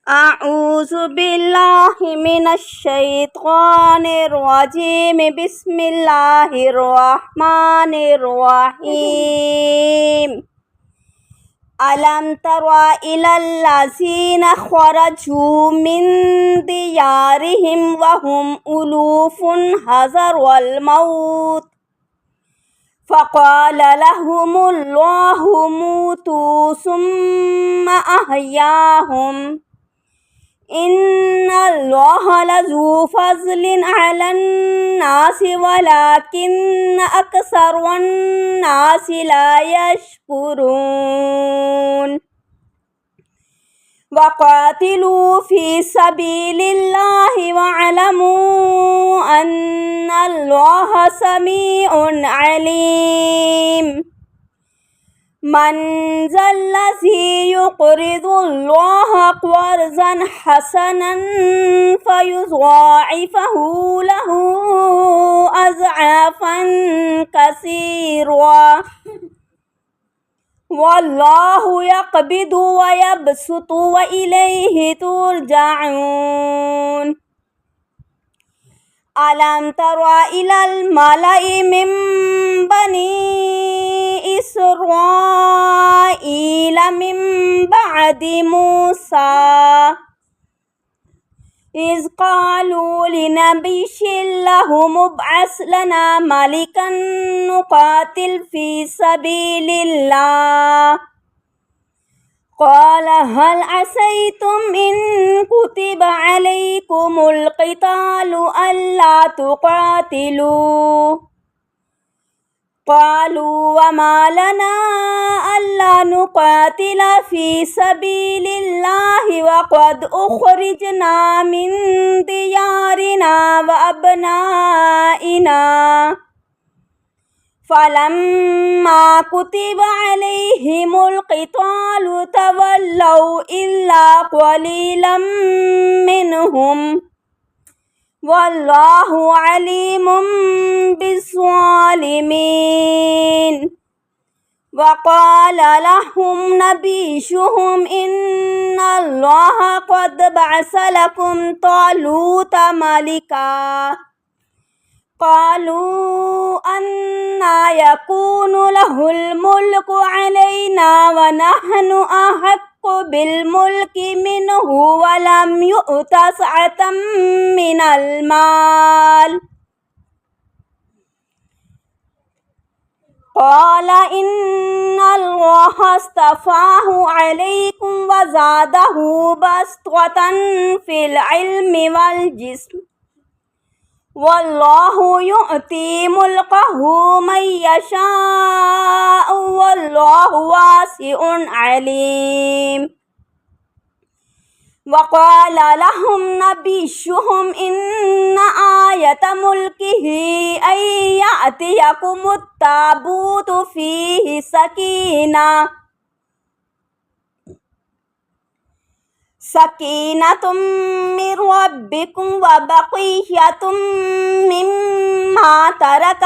أعوذ بالله من الشيطان الرجيم بسم الله الرحمن الرحيم ألم تر إلى الذين خرجوا من ديارهم وهم ألوف حذر الموت فقال لهم الله موتوا ثم أحياهم إن الله لذو فضل على الناس ولكن أكثر الناس لا يشكرون وقاتلوا في سبيل الله واعلموا أن الله سميع عليم من ذا الذي يقرض الله قرضا حسنا فيضاعفه له أضعافا كثيرا والله يقبض ويبسط وإليه ترجعون ألم تر إلى الملأ من بني إسرائيل من بعد موسى إذ قالوا لنبي له مبعث لنا ملكا نقاتل في سبيل الله قال هل عسيتم إن كتب عليكم القتال ألا تقاتلوا قالوا وما لنا ألا نقاتل في سبيل الله وقد أخرجنا من ديارنا وأبنائنا فلما كتب عليهم القتال تولوا إلا قليلا منهم والله عليم بالظالمين وقال لهم نبيهم إن الله قد بعث لكم طالوت ملكا قالوا أنى يكون له الملك علينا ونحن أحق بالملك منه ولم يؤت سعة من المال قال إن الله اصطفاه عليكم وزاده بسطة في العلم والجسم والله يؤتي ملكه من يشاء والله واسع عليم وقال لهم نبيهم إن آية ملكه أن يأتيكم التابوت فيه سكينة من ربكم وبقية مما ترك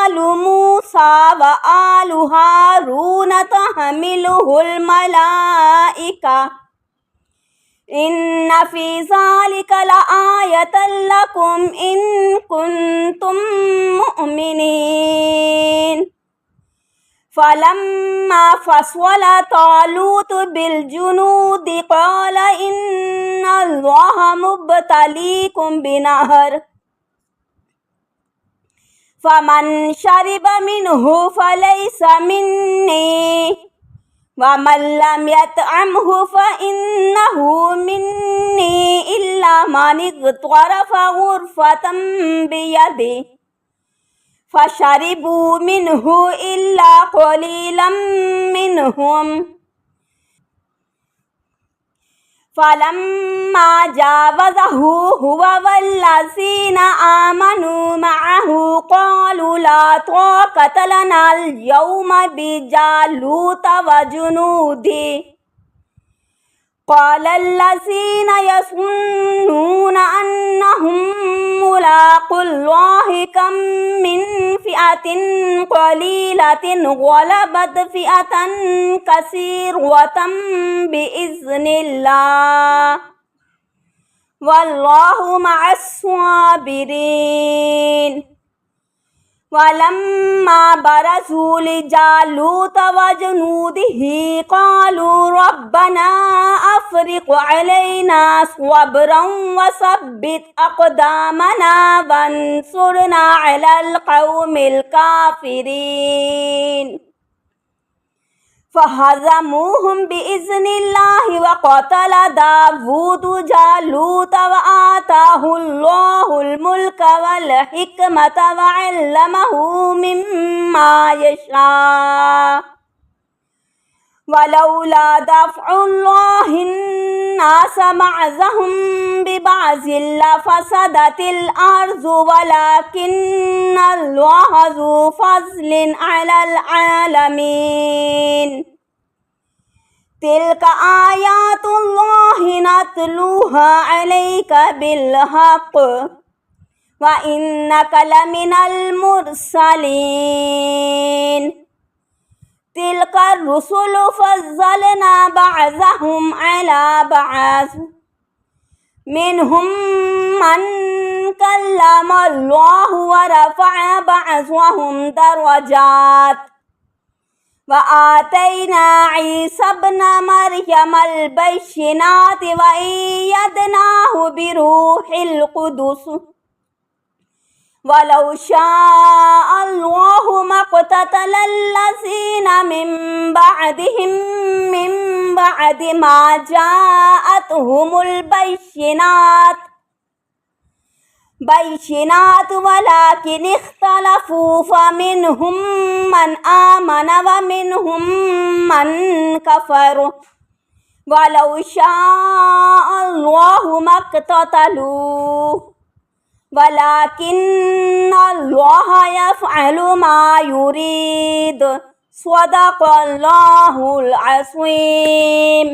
آل موسى وآل هارون تحمله الملائكة إن في ذلك لآية لكم إن كنتم مؤمنين فلما فصل طالوت بالجنود قال إن الله مبتليكم بنهر فمن شرب منه فليس مني ومن لم يطعمه فإنه مني إلا من اغترف غرفة بيده فشربوا منه إلا قليلا منهم فلما جاوزه هو والذين آمنوا معه قالوا لا طاقة لنا اليوم بجالوت وجنوده قال الذين يظنون أنهم ملاقو الله كم من فئة قليلة غلبت فئة كثيرة بإذن الله वल्लाहु मअस्साबिरीन। वलम्मा बरज़ू लिजालूत वजनूदिही क़ालू रब्बना अफ़रिग़ अलैना सब्रन वसब्बित अक़दामना वंसुरना अलल क़ौमिल काफ़िरीन। फ़हज़मूहुम बिइज़्निल्लाहि वक़तल दावूद जालूत वआताहुल्लाहुल मुल्क वल हिकमत वअल्लमहु मिम्मा यशा। वलौला दफ़उल्लाहिन्नास बअज़हुम बिबअज़िन लफ़सदतिल अर्ज़ु वलाकिन्नल्लाह ज़ू फ़ज़लिन अलल आलमीन। तिल्क आयातुल्लाहि नत्लूहा अलैका बिल्हक़् व इन्नका लमिनल मुरसलीन। तिल्का रुसुलु फ़ज़्ज़लना बअज़हुम अला बअज़ मिनहुम मन कल्लमल्लाहु व रफ़अ बअज़हुम दरजात व आतैना ईसा इब्न मरियमल बय्यिनाति व अय्यदनाहु बिरूहिल क़ुदुस। वलौ शाअल्लाहु मक़्ततलल्लज़ीना मिन बअदिहिम मिन बअदि मा जाअतहुमुल बय्यिनात वलाकिन इख्तलफू फमिनहुम मन आमन व मिनहुम मन कफ़र। वलौ शाअल्लाहु मक़्ततलू वलाकिन्नल्लाह यफ़अलु मा युरीद। सदक़ल्लाहुल अज़ीम।